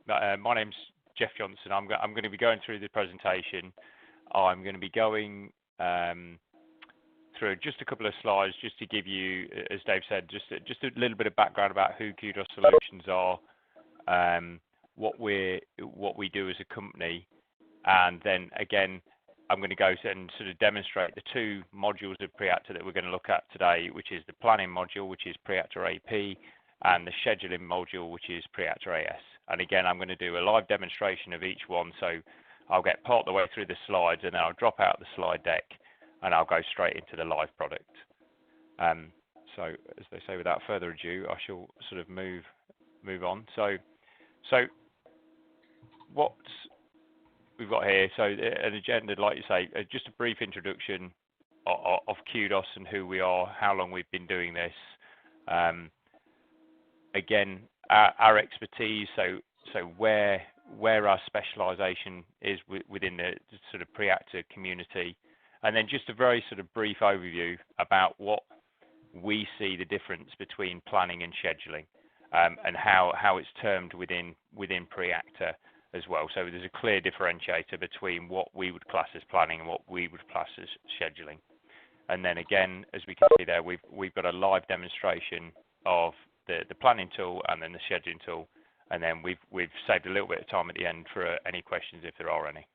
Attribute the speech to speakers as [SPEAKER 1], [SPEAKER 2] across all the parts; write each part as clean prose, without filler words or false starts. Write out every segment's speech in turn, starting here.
[SPEAKER 1] My name's Jeff Johnson. I'm going to be going through the presentation. I'm going to be going through just a couple of slides just to give you, as Dave said, just a little bit of background about who Kudos Solutions are, what we do as a company, and then again, I'm going to go and sort of demonstrate the two modules of Preactor that we're going to look at today, which is the planning module, which is Preactor AP, and the scheduling module, which is Preactor AS. And again, I'm going to do a live demonstration of each one, so I'll get part of the way through the slides, and then I'll drop out the slide deck, and I'll go straight into the live product. So, as they say, without further ado, I shall sort of move on. So what we've got here, so an agenda, like you say, just a brief introduction of Kudos and who we are, how long we've been doing this. Again, our expertise, so where our specialisation is within the sort of Preactor community, and then just a very sort of brief overview about what we see the difference between planning and scheduling, and how it's termed within Preactor as well. So there's a clear differentiator between what we would class as planning and what we would class as scheduling. And then again, as we can see there, we've got a live demonstration of the planning tool and then the scheduling tool, and then we've saved a little bit of time at the end for any questions if there are any.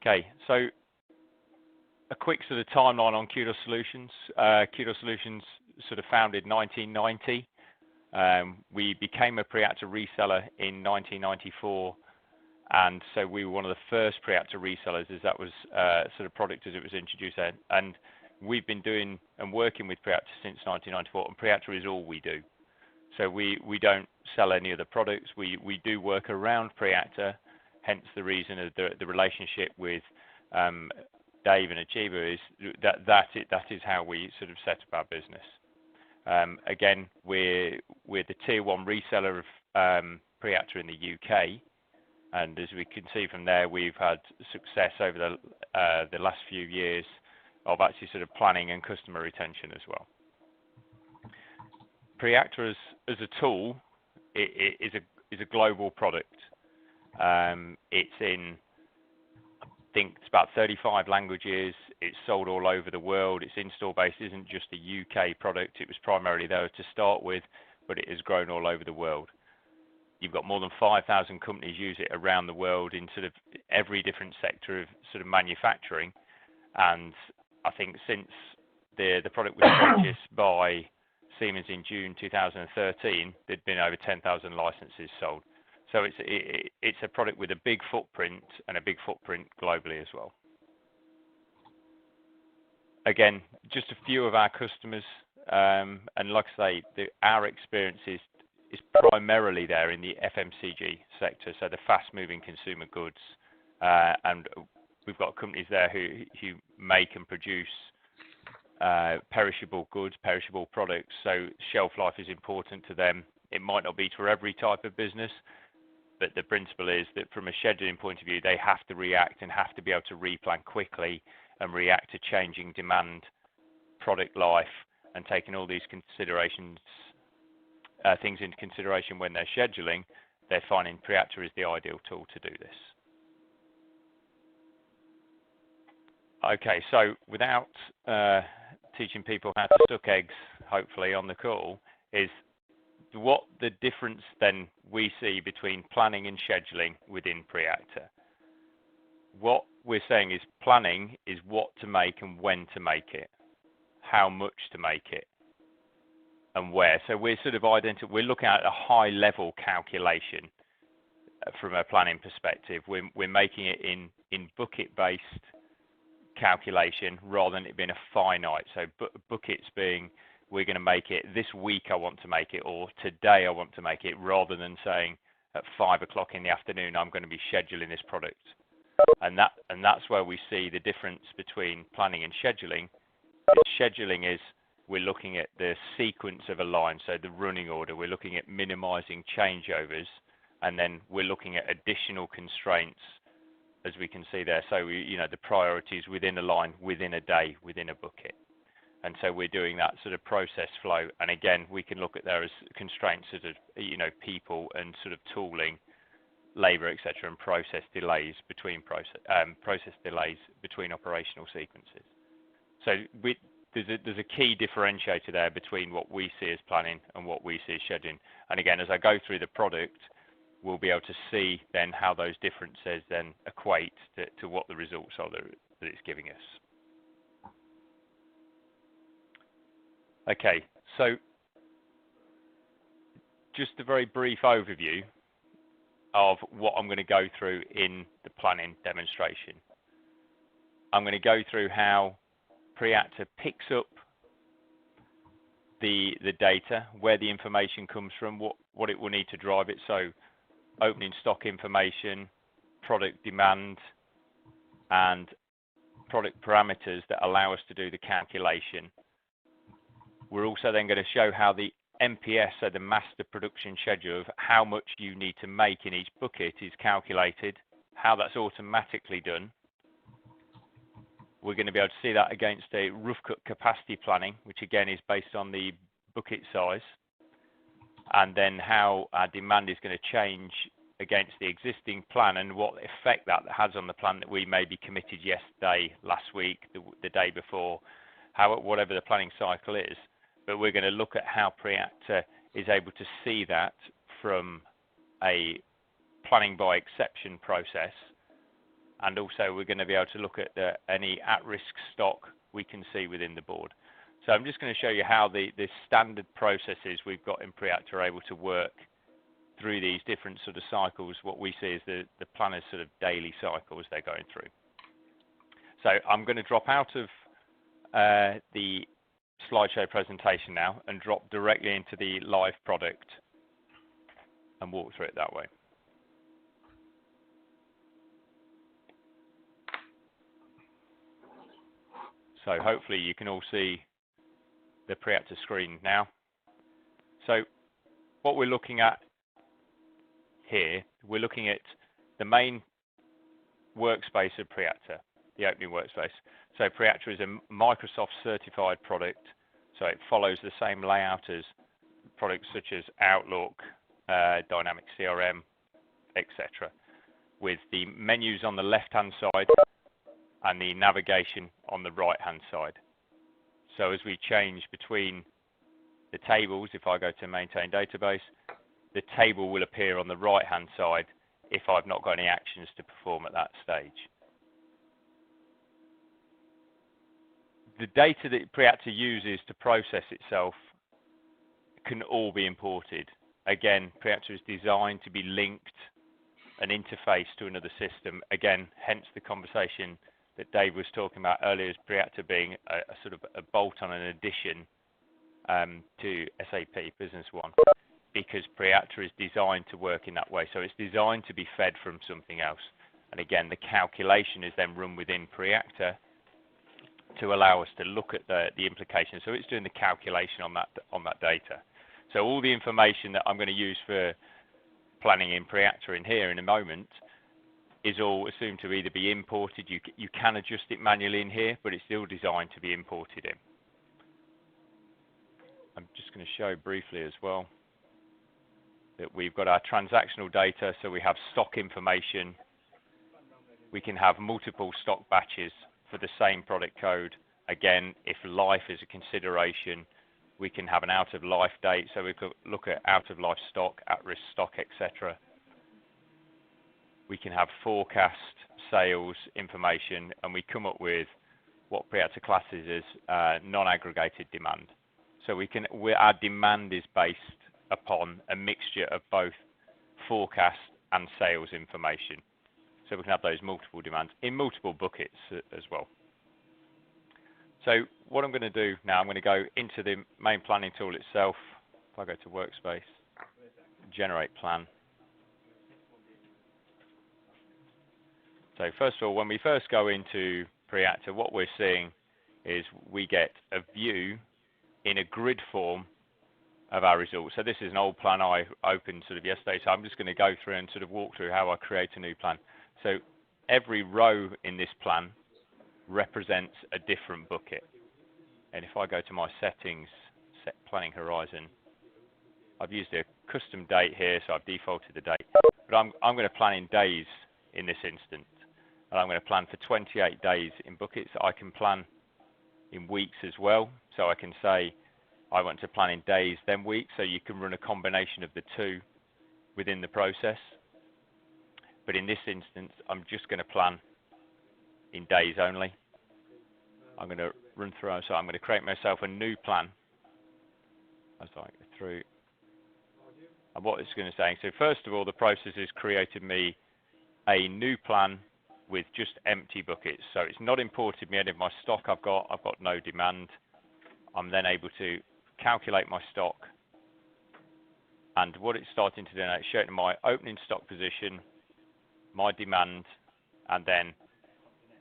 [SPEAKER 1] Okay, so a quick sort of timeline on Kudos Solutions. Kudos Solutions sort of founded 1990. We became a Preactor reseller in 1994, and so we were one of the first Preactor resellers as that was sort of product as it was introduced then. And we've been doing and working with Preactor since 1994, and Preactor is all we do. So we don't sell any other products. We do work around Preactor, hence the reason of the relationship with Dave and Achieva is that is how we sort of set up our business. Again, we're the tier 1 reseller of Preactor in the UK, and as we can see from there, we've had success over the last few years of actually sort of planning and customer retention as well. Preactor as a tool is a global product. It's in, I think it's about 35 languages. It's sold all over the world. Its install base isn't just a UK product. It was primarily there to start with, but it has grown all over the world. You've got more than 5,000 companies use it around the world in sort of every different sector of sort of manufacturing. And I think since the product was purchased by Siemens in June 2013, there'd been over 10,000 licenses sold. So it's a product with a big footprint and a big footprint globally as well. Again, just a few of our customers, and like I say, our experience is primarily there in the FMCG sector, so the fast-moving consumer goods, and we've got companies there who make and produce perishable goods, perishable products, so shelf life is important to them. It might not be for every type of business, but the principle is that from a scheduling point of view, they have to react and have to be able to replan quickly and react to changing demand, product life, and taking all these considerations, things into consideration when they're scheduling. They're finding Preactor is the ideal tool to do this. Okay, so without teaching people how to suck eggs, hopefully on the call, is what the difference then we see between planning and scheduling within Preactor. What we're saying is planning is what to make and when to make it, how much to make it, and where. So we're sort of we're looking at a high level calculation from a planning perspective. We're making it in bucket based calculation rather than it being a finite. So buckets being, we're going to make it this week, I want to make it, or today I want to make it, rather than saying at 5 o'clock in the afternoon I'm going to be scheduling this product. And that's where we see the difference between planning and scheduling. Scheduling is we're looking at the sequence of a line, so the running order. We're looking at minimizing changeovers, and then we're looking at additional constraints, as we can see there. So the priorities within a line, within a day, within a bucket. And so we're doing that sort of process flow. And again, we can look at there as constraints sort of, people and sort of tooling, labor, etc., and process delays between operational sequences. So there's a key differentiator there between what we see as planning and what we see as scheduling. And again, as I go through the product, we'll be able to see then how those differences then equate to what the results are that it's giving us. Okay, so just a very brief overview of what I'm going to go through in the planning demonstration. I'm going to go through how Preactor picks up the data, where the information comes from, what it will need to drive it. So opening stock information, product demand, and product parameters that allow us to do the calculation. We're also then going to show how the MPS, so the master production schedule of how much you need to make in each bucket, is calculated, how that's automatically done. We're going to be able to see that against a rough cut capacity planning, which again is based on the bucket size, and then how our demand is going to change against the existing plan and what effect that has on the plan that we maybe committed yesterday, last week, the day before, whatever the planning cycle is. But we're going to look at how Preactor is able to see that from a planning by exception process. And also we're going to be able to look at any at-risk stock we can see within the board. So I'm just going to show you how the standard processes we've got in Preactor are able to work through these different sort of cycles, what we see as the planner's sort of daily cycles they're going through. So I'm going to drop out of the slideshow presentation now and drop directly into the live product and walk through it that way. So hopefully you can all see the Preactor screen now. So what we're looking at here, we're looking at the main workspace of Preactor, the opening workspace. So Preactor is a Microsoft certified product, so it follows the same layout as products such as Outlook, Dynamics CRM, etc., with the menus on the left-hand side and the navigation on the right-hand side. So as we change between the tables, if I go to maintain database, the table will appear on the right-hand side if I've not got any actions to perform at that stage. The data that Preactor uses to process itself can all be imported. Again, Preactor is designed to be linked and interfaced to another system. Again, hence the conversation that Dave was talking about earlier, as Preactor being a sort of a bolt-on, an addition to SAP Business One, because Preactor is designed to work in that way. So it's designed to be fed from something else. And again, the calculation is then run within Preactor to allow us to look at the implications. So it's doing the calculation on that data. So all the information that I'm going to use for planning in Preactor in here in a moment is all assumed to either be imported. You can adjust it manually in here, but it's still designed to be imported in. I'm just going to show briefly as well that we've got our transactional data. So we have stock information. We can have multiple stock batches for the same product code. Again, if life is a consideration, we can have an out of life date. So we could look at out of life stock, at-risk stock, etc. We can have forecast sales information, and we come up with what Preactor classes as non-aggregated demand. So our demand is based upon a mixture of both forecast and sales information. So we can have those multiple demands in multiple buckets as well. So what I'm going to do now, I'm going to go into the main planning tool itself. If I go to Workspace, Generate Plan. So first of all, when we first go into Preactor, what we're seeing is we get a view in a grid form of our results. So this is an old plan I opened sort of yesterday. So I'm just going to go through and sort of walk through how I create a new plan. So every row in this plan represents a different bucket. and if I go to my settings, set planning horizon, I've used a custom date here, so I've defaulted the date. But I'm going to plan in days in this instance. And I'm going to plan for 28 days in buckets. I can plan in weeks as well. So I can say I want to plan in days, then weeks. So you can run a combination of the two within the process. But in this instance, I'm just going to plan in days only. I'm going to run through, so I'm going to create myself a new plan as I go through. And what it's going to say, so first of all, the process has created me a new plan with just empty buckets. So it's not imported me any of my stock I've got no demand. I'm then able to calculate my stock. And what it's starting to do now, it's showing my opening stock position, my demand, and then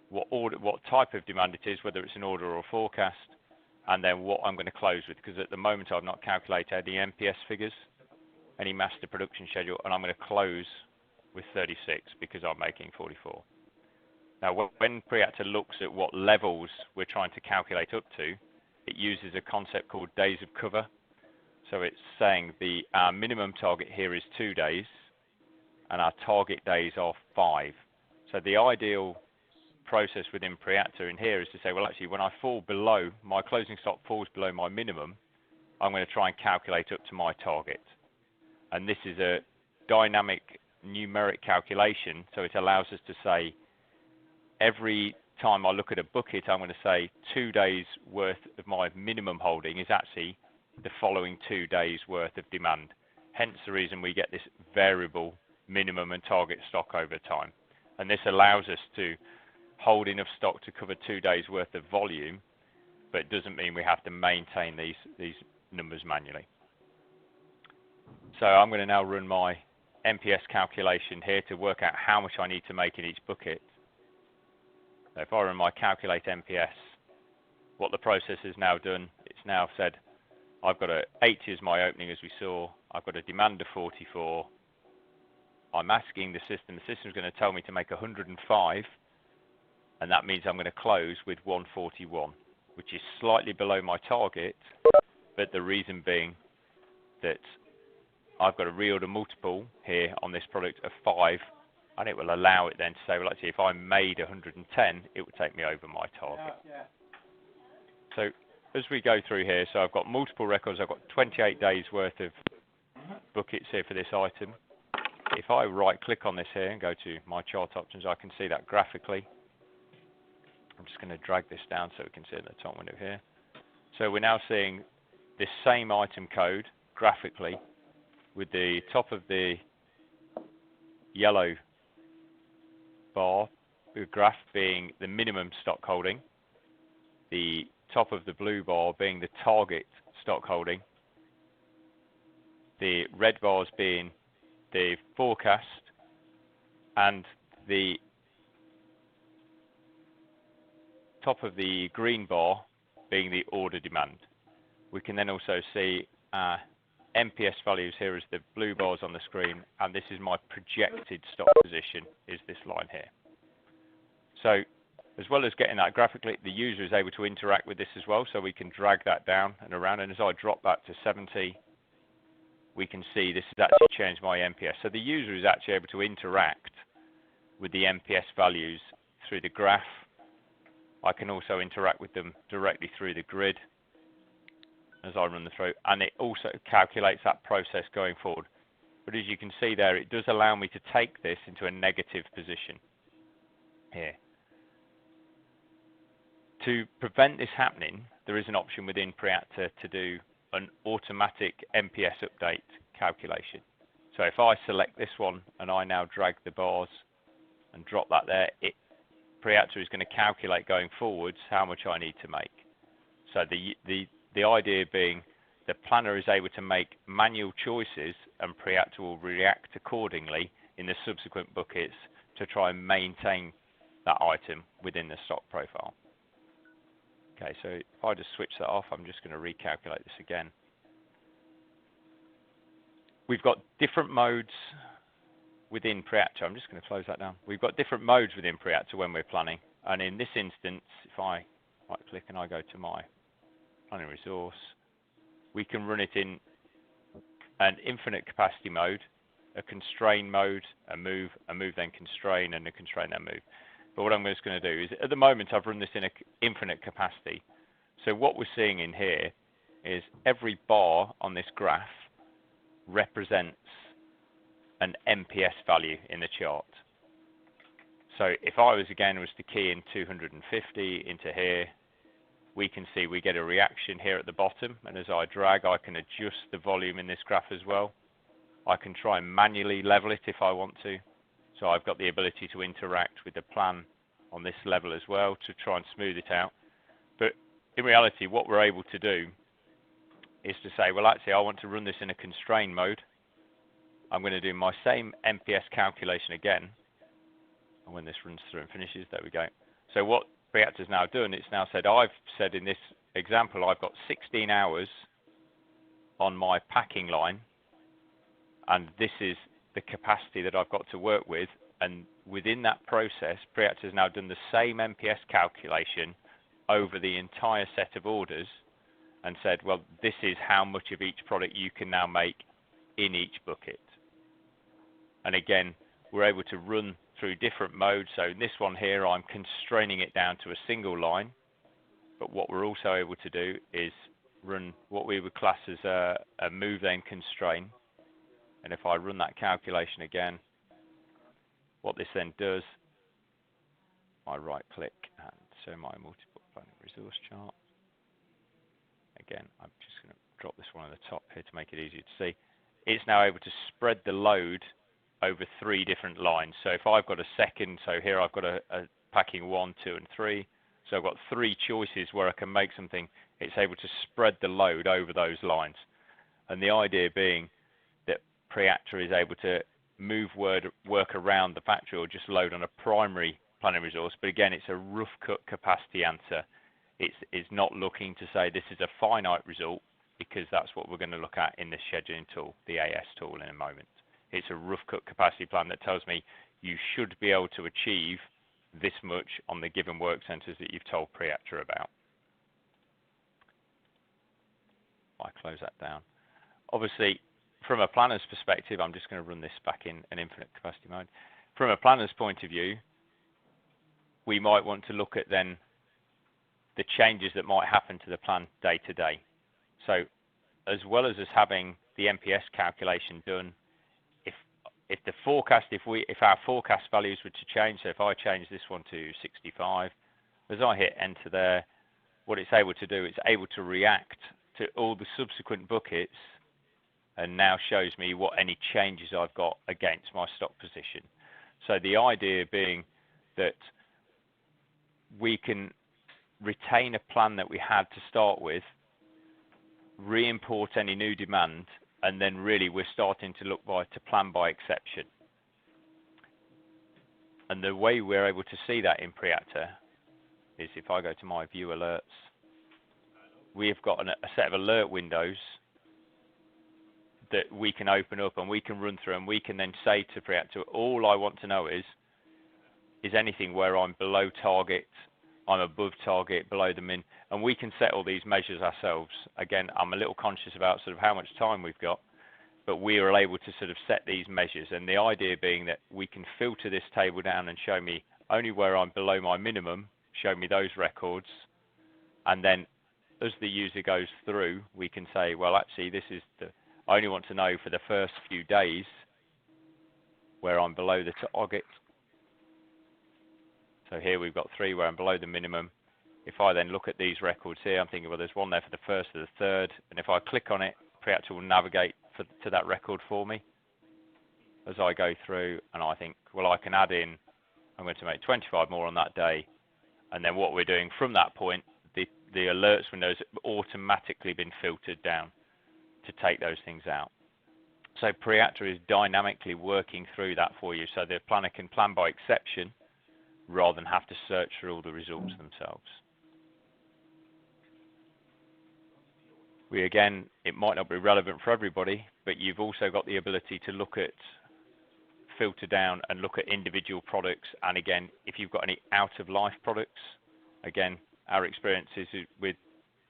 [SPEAKER 1] what type of demand it is, whether it's an order or a forecast, and then what I'm going to close with, because at the moment I've not calculated any MPS figures, any master production schedule, and I'm going to close with 36 because I'm making 44. Now, when Preactor looks at what levels we're trying to calculate up to, it uses a concept called days of cover. So it's saying our minimum target here is 2 days, and our target days are 5. So the ideal process within Preactor in here is to say, well, actually, when I fall below, my closing stock falls below my minimum, I'm going to try and calculate up to my target. And this is a dynamic numeric calculation, so it allows us to say, every time I look at a bucket, I'm going to say 2 days worth of my minimum holding is actually the following 2 days worth of demand. Hence the reason we get this variable minimum and target stock over time. And this allows us to hold enough stock to cover 2 days worth of volume, but it doesn't mean we have to maintain these numbers manually. So I'm going to now run my MPS calculation here to work out how much I need to make in each bucket. So if I run my calculate MPS, what the process has now done, it's now said I've got 80 as my opening, as we saw. I've got a demand of 44. I'm asking the system's going to tell me to make 105, and that means I'm going to close with 141, which is slightly below my target, but the reason being that I've got a reorder multiple here on this product of 5, and it will allow it then to say, well, actually, if I made 110, it would take me over my target. Yeah. So as we go through here, so I've got multiple records. I've got 28 days worth of buckets here for this item. If I right-click on this here and go to my chart options, I can see that graphically. I'm just going to drag this down so we can see it in the top window here. So we're now seeing this same item code graphically, with the top of the yellow bar graph being the minimum stock holding, the top of the blue bar being the target stock holding, the red bars being the forecast, and the top of the green bar being the order demand. We can then also see MPS values here as the blue bars on the screen, and this is my projected stock position, is this line here. So as well as getting that graphically, the user is able to interact with this as well, so we can drag that down and around, and as I drop that to 70, we can see this has actually changed my MPS. So the user is actually able to interact with the MPS values through the graph. I can also interact with them directly through the grid as I run them through, and it also calculates that process going forward. But as you can see there, it does allow me to take this into a negative position here. To prevent this happening, there is an option within Preactor to do an automatic MPS update calculation. So if I select this one and I now drag the bars and drop that there, Preactor is going to calculate going forwards how much I need to make. So the idea being the planner is able to make manual choices, and Preactor will react accordingly in the subsequent buckets to try and maintain that item within the stock profile. Okay, so if I just switch that off, I'm just going to recalculate this again. We've got different modes within Preactor. I'm just going to close that down. We've got different modes within Preactor when we're planning. And in this instance, if I right click and I go to my planning resource. We can run it in an infinite capacity mode, a constrain mode, a move then constrain, and a constrain then move. But what I'm just going to do is, at the moment, I've run this in an infinite capacity. So what we're seeing in here is every bar on this graph represents an MPS value in the chart. So if I was to key in 250 into here, we can see we get a reaction here at the bottom, and as I drag, I can adjust the volume in this graph as well. I can try and manually level it if I want to. So I've got the ability to interact with the plan on this level as well to try and smooth it out. But in reality, what we're able to do is to say, well, actually, I want to run this in a constrain mode. I'm going to do my same MPS calculation again. And when this runs through and finishes, there we go. So what Preactor's now done, it's now said, I've said in this example, I've got 16 hours on my packing line, and this is the capacity that I've got to work with. And within that process, Preactor's now done the same MPS calculation over the entire set of orders and said, well, this is how much of each product you can now make in each bucket. And again, we're able to run through different modes. So in this one here, I'm constraining it down to a single line. But what we're also able to do is run what we would class as a move then constrain. And if I run that calculation again, what this then does, I right click and show my multiple planning resource chart. Again, I'm just going to drop this one on the top here to make it easier to see. It's now able to spread the load over 3 different lines. So if I've got a second, so here I've got a packing 1, 2, and 3. So I've got 3 choices where I can make something. It's able to spread the load over those lines. And the idea being that Preactor is able to move work around the factory or just load on a primary planning resource. But again, it's a rough cut capacity answer. It's not looking to say this is a finite result, because that's what we're going to look at in this scheduling tool, the AS tool, in a moment. It's a rough cut capacity plan that tells me you should be able to achieve this much on the given work centres that you've told Preactor about. I close that down. Obviously, from a planner's perspective, I'm just going to run this back in an infinite capacity mode. From a planner's point of view, we might want to look at then the changes that might happen to the plan day to day. So as well as us having the MPS calculation done, if the forecast, if our forecast values were to change, so if I change this one to 65, as I hit enter there, what it's able to do, it's able to react to all the subsequent buckets and now shows me what any changes I've got against my stock position. So the idea being that we can retain a plan that we had to start with, re-import any new demand, and then really we're starting to look to plan by exception. And the way we're able to see that in Preactor is if I go to my view alerts, we've got a set of alert windows that we can open up and we can run through, and we can then say to Preactor, all I want to know is anything where I'm below target, I'm above target, below the min, and we can set all these measures ourselves. Again, I'm a little conscious about sort of how much time we've got, but we are able to sort of set these measures, and the idea being that we can filter this table down and show me only where I'm below my minimum, show me those records, and then as the user goes through, we can say, well, actually, this is I only want to know for the first few days where I'm below the target. So here we've got 3 where I'm below the minimum. If I then look at these records here, I'm thinking, well, there's one there for the first or the third. And if I click on it, Preactor will navigate to that record for me as I go through. And I think, well, I can add in, I'm going to make 25 more on that day. And then what we're doing from that point, the alerts windows have automatically been filtered down to take those things out. So Preactor is dynamically working through that for you. So the planner can plan by exception rather than have to search for all the results themselves. Again, it might not be relevant for everybody, but you've also got the ability to look at, filter down and look at individual products. And again, if you've got any out of life products, again, our experiences with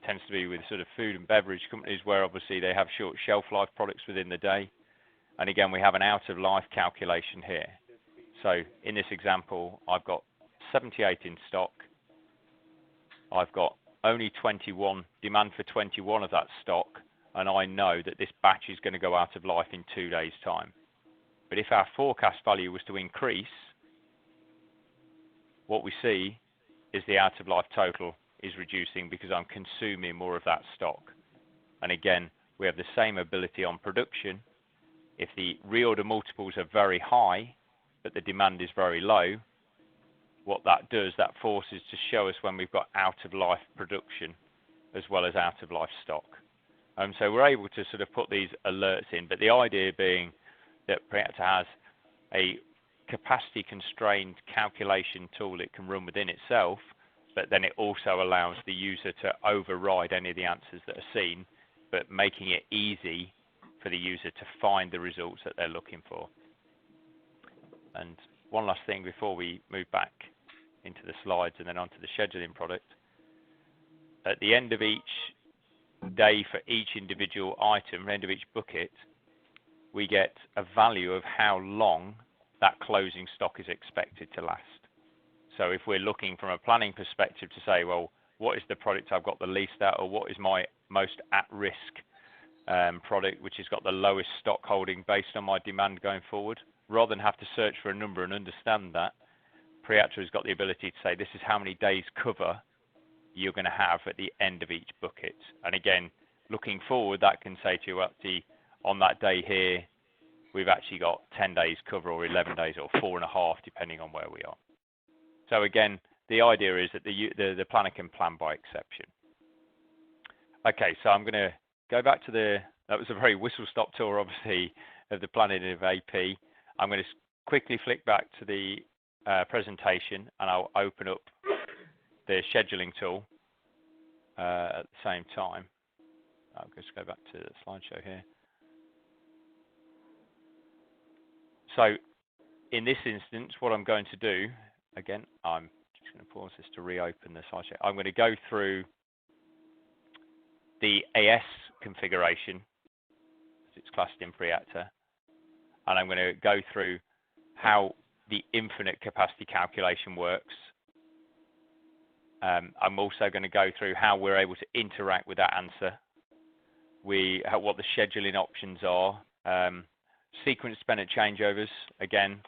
[SPEAKER 1] tends to be with sort of food and beverage companies where obviously they have short shelf life products within the day. And again, we have an out of life calculation here. So in this example, I've got 78 in stock. I've got only 21, demand for 21 of that stock, and I know that this batch is going to go out of life in 2 days' time. But if our forecast value was to increase, what we see is the out of life total is reducing because I'm consuming more of that stock. And again, we have the same ability on production. If the reorder multiples are very high, but the demand is very low, what that does, that forces to show us when we've got out of life production as well as out of life stock. So we're able to sort of put these alerts in, but the idea being that Preactor has a capacity constrained calculation tool it can run within itself, but then it also allows the user to override any of the answers that are seen, but making it easy for the user to find the results that they're looking for. And one last thing before we move back into the slides and then onto the scheduling product. At the end of each day for each individual item, end of each bucket, we get a value of how long that closing stock is expected to last. So if we're looking from a planning perspective to say, well, what is the product I've got the least at, or what is my most at-risk product which has got the lowest stock holding based on my demand going forward, rather than have to search for a number and understand that, Preactor has got the ability to say this is how many days cover you're going to have at the end of each bucket. And again, looking forward, that can say to you on that day here, we've actually got 10 days cover or 11 days or 4.5, depending on where we are. So again, the idea is that the planner can plan by exception. Okay, so I'm going to go back to that was a very whistle-stop tour, obviously, of the planning of AP. I'm going to quickly flick back to the presentation, and I'll open up the scheduling tool at the same time. I'll just go back to the slideshow here. So in this instance, what I'm going to do, again, I'm just going to pause this to reopen the slideshow. I'm going to go through the AS configuration, as it's classed in Preactor, and I'm going to go through how the infinite capacity calculation works. I'm also going to go through how we're able to interact with that answer, what the scheduling options are, sequence dependent changeovers, again,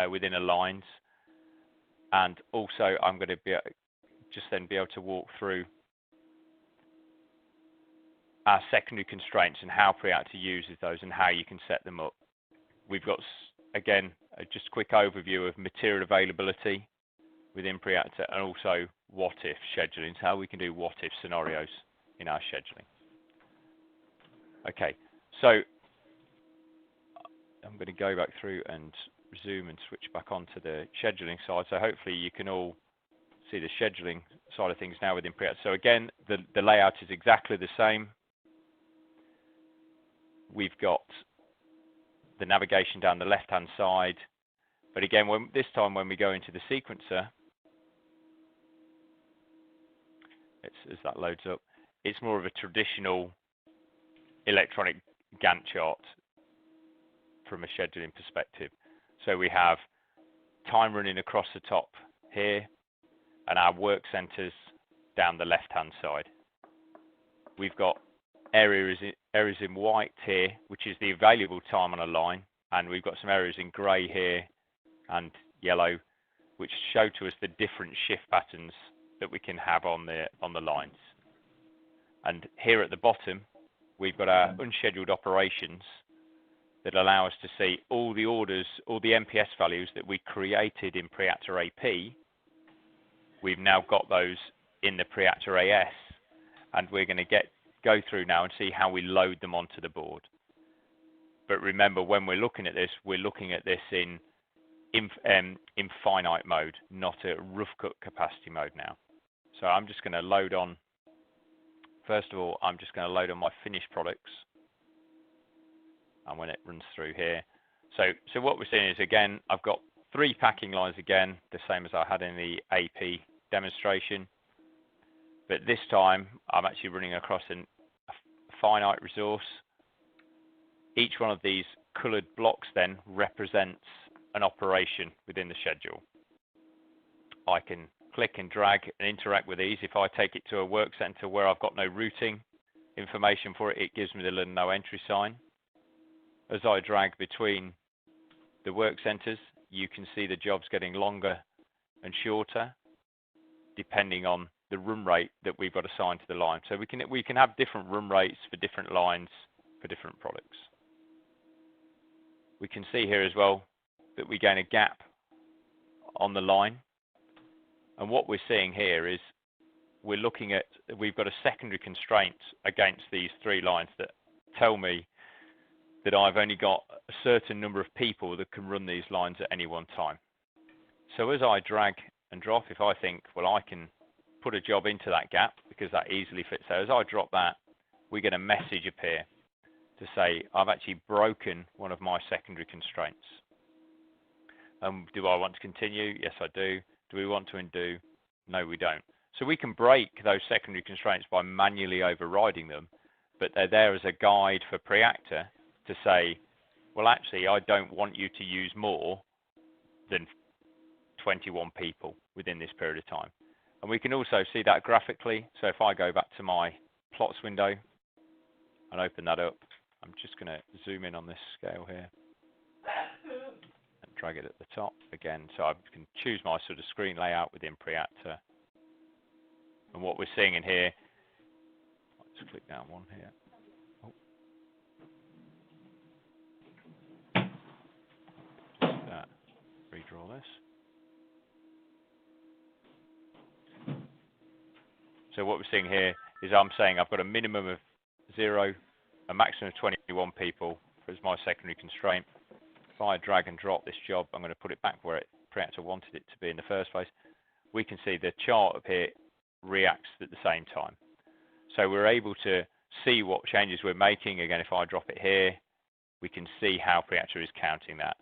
[SPEAKER 1] within Aligns, and also I'm going to be able to walk through our secondary constraints and how Preactor uses those and how you can set them up. We've got, again, just a quick overview of material availability within Preactor, and also what if scheduling, so how we can do what if scenarios in our scheduling. Okay, so I'm going to go back through and resume and switch back onto the scheduling side. So hopefully you can all see the scheduling side of things now within Preactor. So again, the layout is exactly the same. We've got the navigation down the left-hand side, but again, this time when we go into the sequencer, as that loads up, it's more of a traditional electronic Gantt chart from a scheduling perspective. So we have time running across the top here, and our work centers down the left-hand side. We've got areas in white here, which is the available time on a line, and we've got some areas in grey here and yellow, which show to us the different shift patterns that we can have on the lines. And here at the bottom, we've got our unscheduled operations that allow us to see all the orders, all the MPS values that we created in Preactor AP. We've now got those in the Preactor AS, and we're going to go through now and see how we load them onto the board. But remember, when we're looking at this in finite mode, not a rough cut capacity mode now. So I'm just going to load on, first of all, I'm just going to load on my finished products. And when it runs through here. So what we're seeing is, again, I've got 3 packing lines again, the same as I had in the AP demonstration. But this time, I'm actually running across a finite resource. Each one of these coloured blocks then represents an operation within the schedule. I can click and drag and interact with these. If I take it to a work centre where I've got no routing information for it, it gives me the little no entry sign. As I drag between the work centres, you can see the jobs getting longer and shorter depending on the run rate that we've got assigned to the line. So we can have different run rates for different lines for different products. We can see here as well that we gain a gap on the line. And what we're seeing here is we've got a secondary constraint against these three lines that tell me that I've only got a certain number of people that can run these lines at any one time. So as I drag and drop, if I think, well, I can put a job into that gap because that easily fits there, as I drop that, we get a message appear to say, I've actually broken one of my secondary constraints. Do I want to continue? Yes, I do. Do we want to undo? No, we don't. So we can break those secondary constraints by manually overriding them, but they're there as a guide for Preactor to say, well, actually, I don't want you to use more than 21 people within this period of time. And we can also see that graphically. So if I go back to my plots window and open that up, I'm just going to zoom in on this scale here and drag it at the top again. So I can choose my sort of screen layout within Preactor. And what we're seeing in here, let's click down one here. Redraw this. So what we're seeing here is I'm saying I've got a minimum of 0, a maximum of 21 people as my secondary constraint. If I drag and drop this job, I'm going to put it back where Preactor wanted it to be in the first place. We can see the chart up here reacts at the same time. So we're able to see what changes we're making. Again, if I drop it here, we can see how Preactor is counting that.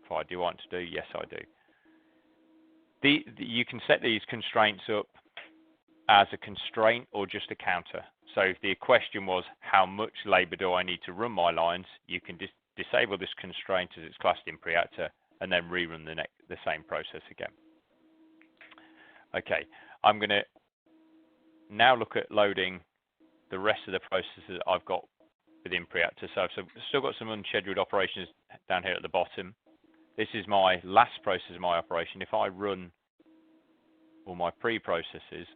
[SPEAKER 1] If I do want to do, yes, I do. You can set these constraints up as a constraint or just a counter. So if the question was, how much labour do I need to run my lines, you can disable this constraint as it's classed in Preactor and then rerun the same process again. Okay, I'm going to now look at loading the rest of the processes that I've got within Preactor. So I've still got some unscheduled operations down here at the bottom. This is my last process of my operation. If I run all my pre-processes,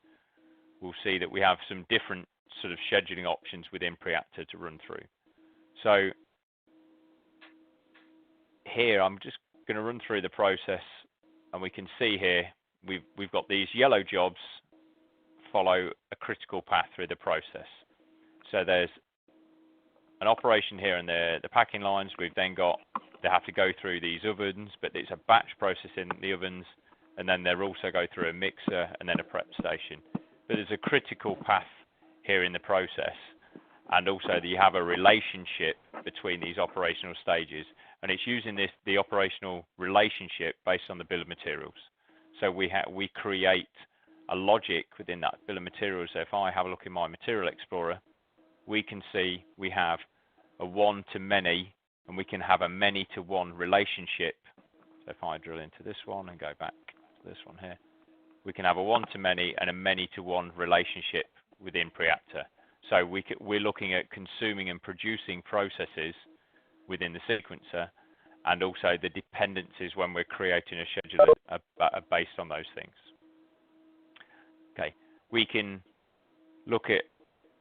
[SPEAKER 1] we'll see that we have some different sort of scheduling options within Preactor to run through. So here I'm just going to run through the process, and we can see here we've got these yellow jobs follow a critical path through the process. So there's an operation here in the packing lines. We've then got, they have to go through these ovens, but it's a batch process in the ovens, and then they'll also go through a mixer and then a prep station. But there's a critical path here in the process, and also that you have a relationship between these operational stages, and it's using the operational relationship based on the bill of materials. So we create a logic within that bill of materials. So if I have a look in my Material Explorer, we can see we have a one-to-many, and we can have a many-to-one relationship. So if I drill into this one and go back to this one here, we can have a one-to-many and a many-to-one relationship within Preactor. So we're looking at consuming and producing processes within the sequencer, and also the dependencies when we're creating a schedule are based on those things. Okay, we can look at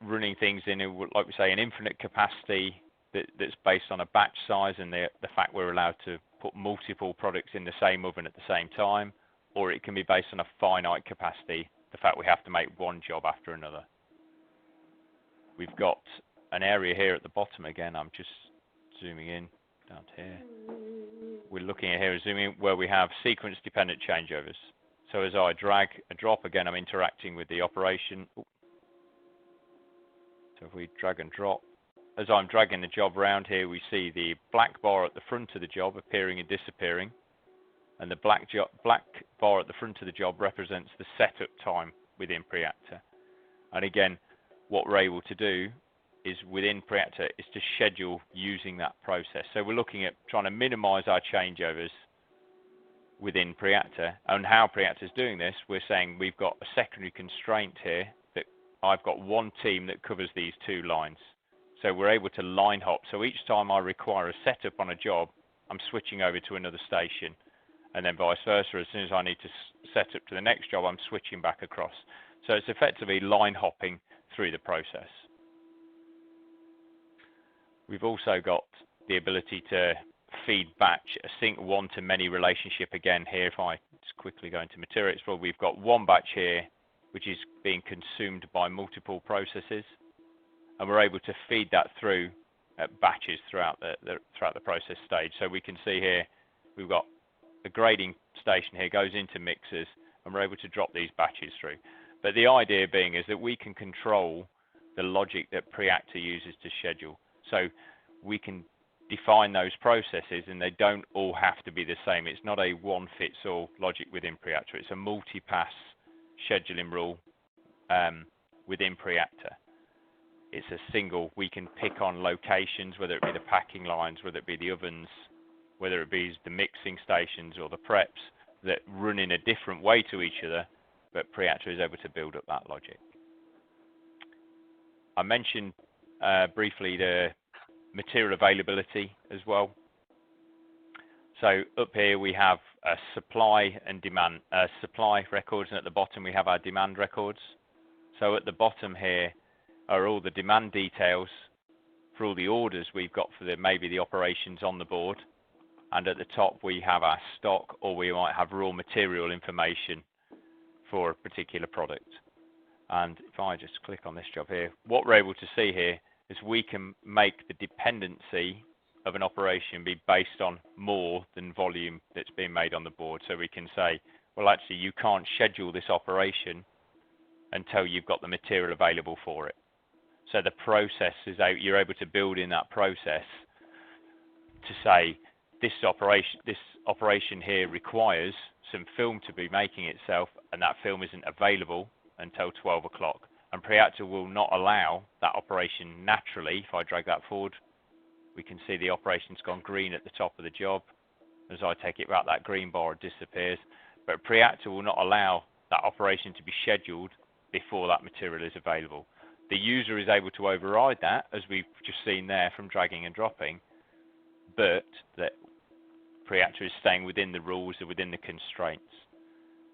[SPEAKER 1] running things in, like we say, an infinite capacity that's based on a batch size and the fact we're allowed to put multiple products in the same oven at the same time, or it can be based on a finite capacity, the fact we have to make one job after another. We've got an area here at the bottom again. I'm just zooming in down to here. We're looking at here, zooming in, where we have sequence-dependent changeovers. So as I drag and drop, again, I'm interacting with the operation. So if we drag and drop, as I'm dragging the job around here, we see the black bar at the front of the job appearing and disappearing. And the black bar at the front of the job represents the setup time within Preactor. And again, what we're able to do is within Preactor is to schedule using that process. So we're looking at trying to minimize our changeovers within Preactor. And how Preactor is doing this, we're saying we've got a secondary constraint here that I've got one team that covers these two lines. So we're able to line hop. So each time I require a setup on a job, I'm switching over to another station. And then vice versa, as soon as I need to set up to the next job, I'm switching back across. So it's effectively line hopping through the process. We've also got the ability to feed batch a sync one-to-many relationship again here. If I just quickly go into Material Explorer, we've got one batch here which is being consumed by multiple processes, and we're able to feed that through batches throughout the process stage. So we can see here we've got a grading station here, goes into mixers, and we're able to drop these batches through. But the idea being is that we can control the logic that Preactor uses to schedule. So we can define those processes, and they don't all have to be the same. It's not a one-fits-all logic within Preactor. It's a multi-pass scheduling rule within Preactor. It's a single. We can pick on locations, whether it be the packing lines, whether it be the ovens, whether it be the mixing stations or the preps that run in a different way to each other, but Preactor is able to build up that logic. I mentioned briefly the material availability as well. So up here we have supply and demand, supply records, and at the bottom we have our demand records. So at the bottom here are all the demand details for all the orders we've got for maybe the operations on the board, and at the top we have our stock, or we might have raw material information for a particular product. And if I just click on this job here, what we're able to see here is we can make the dependency of an operation be based on more than volume that's being made on the board. So we can say, well, actually, you can't schedule this operation until you've got the material available for it. So the process is out. You're able to build in that process to say this operation here requires some film to be making itself, and that film isn't available until 12 o'clock. And Preactor will not allow that operation naturally. If I drag that forward, we can see the operation's gone green at the top of the job. As I take it out, that green bar disappears. But Preactor will not allow that operation to be scheduled before that material is available. The user is able to override that, as we've just seen there from dragging and dropping, but that Preactor is staying within the rules and within the constraints.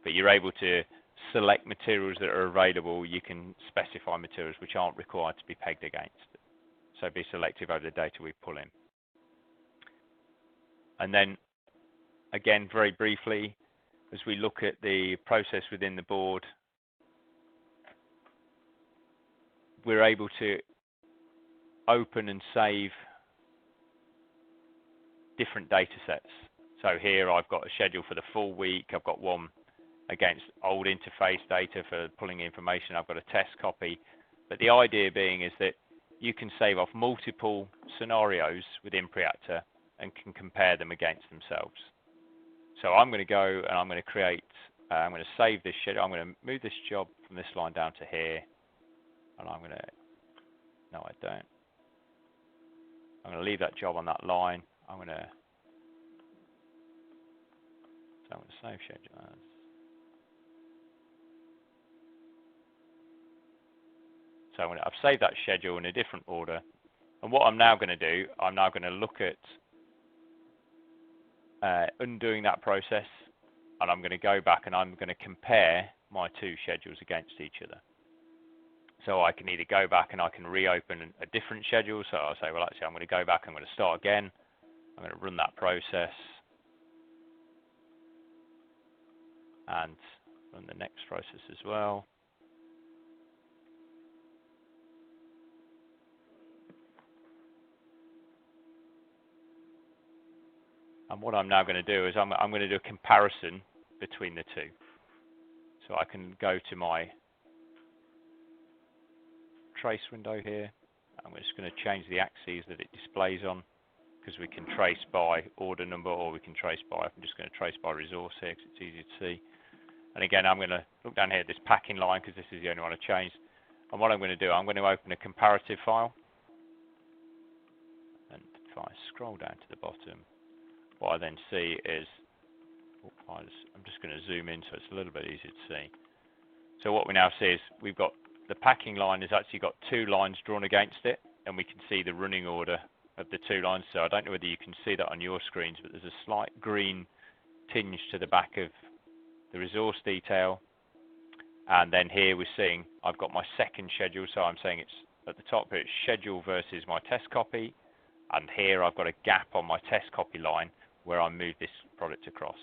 [SPEAKER 1] But you're able to select materials that are available. You can specify materials which aren't required to be pegged against. So be selective over the data we pull in. And then, again, very briefly, as we look at the process within the board, we're able to open and save different data sets. So here I've got a schedule for the full week. I've got one against old interface data for pulling information. I've got a test copy. But the idea being is that you can save off multiple scenarios within Preactor and can compare them against themselves. So I'm going to go and I'm going to create, I'm going to save this schedule. I'm going to move this job from this line down to here. And I'm going to, no I don't. I'm going to leave that job on that line. I'm going to save schedule as. So I've saved that schedule in a different order. And what I'm now going to do, I'm now going to look at undoing that process. And I'm going to go back and I'm going to compare my two schedules against each other. So I can either go back and I can reopen a different schedule. So I'll say, well, actually, I'm going to go back. I'm going to start again. I'm going to run that process and run the next process as well. And what I'm now going to do is I'm going to do a comparison between the two. So I can go to my trace window here. I'm just going to change the axes that it displays on, because we can trace by order number, or we can trace by, I'm just going to trace by resource here because it's easy to see. And again, I'm going to look down here at this packing line, because this is the only one I changed. And what I'm going to do, I'm going to open a comparative file. And if I scroll down to the bottom, what I then see is, I'm just going to zoom in so it's a little bit easier to see. So what we now see is we've got the packing line has actually got 2 lines drawn against it, and we can see the running order of the 2 lines. So I don't know whether you can see that on your screens, but there's a slight green tinge to the back of the resource detail. And then here we're seeing I've got my second schedule, so I'm saying it's at the top here, it's schedule versus my test copy, and here I've got a gap on my test copy line where I move this product across.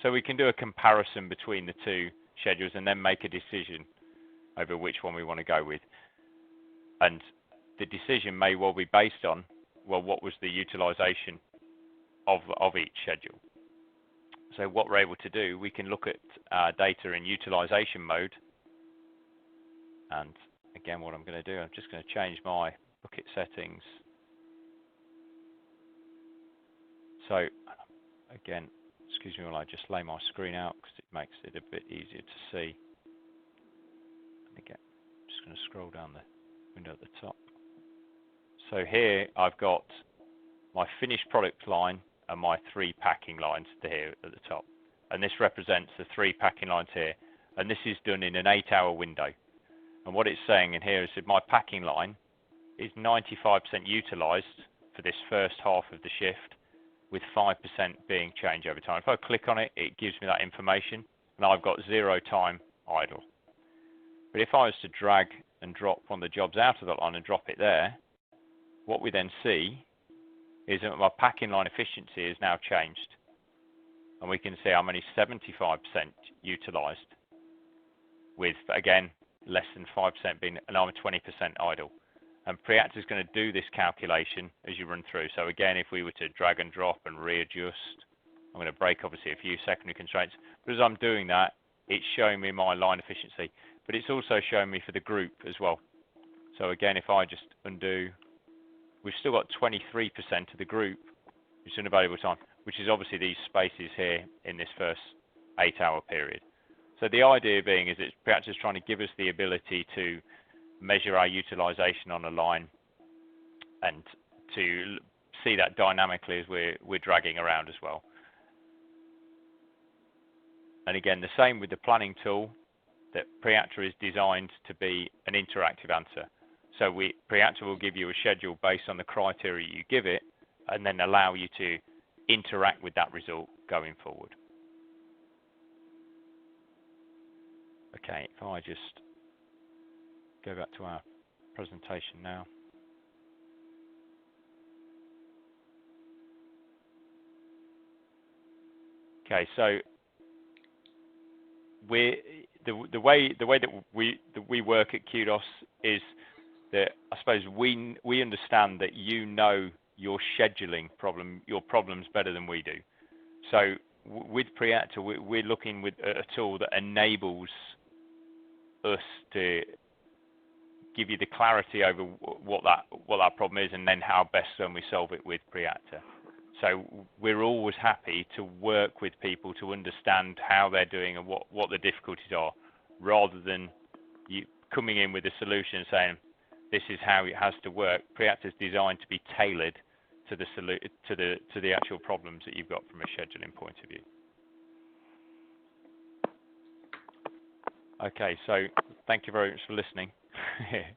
[SPEAKER 1] So we can do a comparison between the 2 schedules and then make a decision over which one we want to go with. And the decision may well be based on, well, what was the utilization of each schedule. So what we're able to do, we can look at data in utilization mode. And again, what I'm going to do, I'm just going to change my bucket settings. So again, excuse me while I just lay my screen out because it makes it a bit easier to see. And again, I'm just going to scroll down the window at the top. So here I've got my finished product line and my 3 packing lines here at the top. And this represents the 3 packing lines here. And this is done in an 8-hour window. And what it's saying in here is that my packing line is 95% utilized for this first half of the shift, with 5% being change over time. If I click on it, it gives me that information, and I've got 0 time idle. But if I was to drag and drop one of the jobs out of that line and drop it there, what we then see is that my packing line efficiency is now changed. And we can see I'm only 75% utilized, with, again, less than 5% being, and I'm 20% idle. And Preactor is going to do this calculation as you run through. So again, if we were to drag and drop and readjust, I'm going to break obviously a few secondary constraints. But as I'm doing that, it's showing me my line efficiency. But it's also showing me for the group as well. So again, if I just undo, we've still got 23% of the group, which is unavailable time, which is obviously these spaces here in this first 8-hour period. So the idea being is that Preactor is trying to give us the ability to measure our utilization on a line and to see that dynamically as we're dragging around as well. And again, the same with the planning tool, that Preactor is designed to be an interactive answer. So Preactor will give you a schedule based on the criteria you give it, and then allow you to interact with that result going forward. Okay, if I just go back to our presentation now. Okay, so the way that we work at Kudos is that I suppose we understand that you know your scheduling problem, your problems better than we do. So with Preactor, we're looking with a tool that enables us to give you the clarity over what that problem is, and then how best can we solve it with Preactor. So we're always happy to work with people to understand how they're doing and what the difficulties are, rather than you coming in with a solution and saying this is how it has to work. Preactor is designed to be tailored to the actual problems that you've got from a scheduling point of view. Okay, so thank you very much for listening,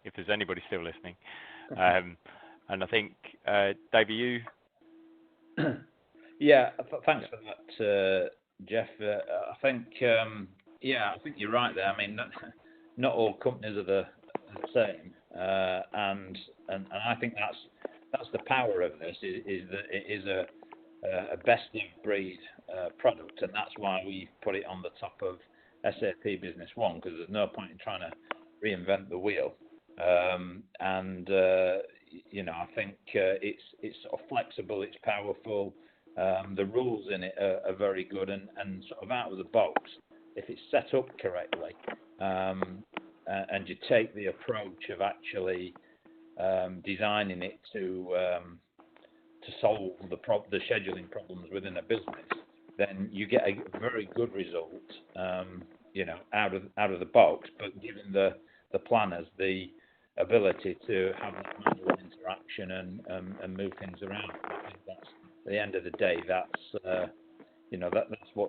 [SPEAKER 1] if there's anybody still listening. And I think, Dave, you?
[SPEAKER 2] Yeah, thanks for that, Jeff. I think, yeah, I think you're right there. I mean, not all companies are the same, and I think that's the power of this is that it is a best of breed product, and that's why we put it on the top of SAP Business One, because there's no point in trying to reinvent the wheel. You know, I think it's sort of flexible, it's powerful. The rules in it are very good and sort of out of the box. If it's set up correctly, and you take the approach of actually designing it to solve the scheduling problems within a business, then you get a very good result, you know, out of the box. But given the the planners the ability to have that manual interaction and move things around. I think that's, at the end of the day, that's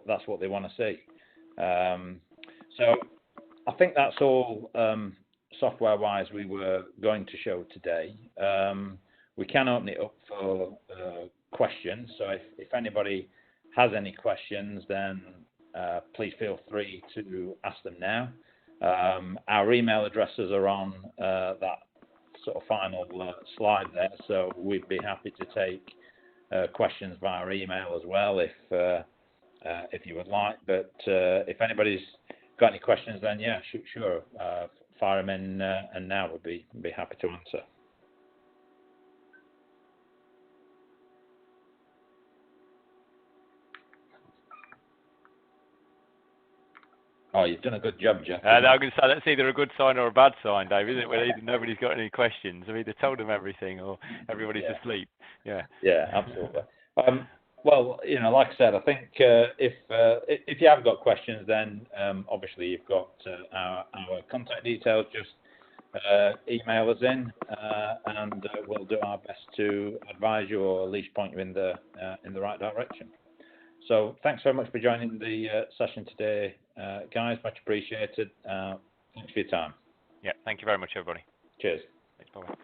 [SPEAKER 2] that's what they want to see. So I think that's all software-wise we were going to show today. We can open it up for questions. So if anybody has any questions, then please feel free to ask them now. Our email addresses are on that sort of final slide there, so we'd be happy to take questions via email as well if you would like. But if anybody's got any questions, then yeah, sure, fire them in, and now we'd be happy to answer. Oh, you've done a good job, Jeff.
[SPEAKER 1] I'm going to say that's either a good sign or a bad sign, Dave, isn't it? When either nobody's got any questions, I've either told them everything or everybody's asleep. Yeah.
[SPEAKER 2] Yeah, absolutely. Well, like I said, I think if you have got questions, then obviously you've got our contact details. Just email us in, and we'll do our best to advise you or at least point you in the right direction. So thanks very much for joining the session today, guys. Much appreciated. Thanks for your time.
[SPEAKER 1] Yeah, thank you very much, everybody.
[SPEAKER 2] Cheers.
[SPEAKER 1] Thanks, bye.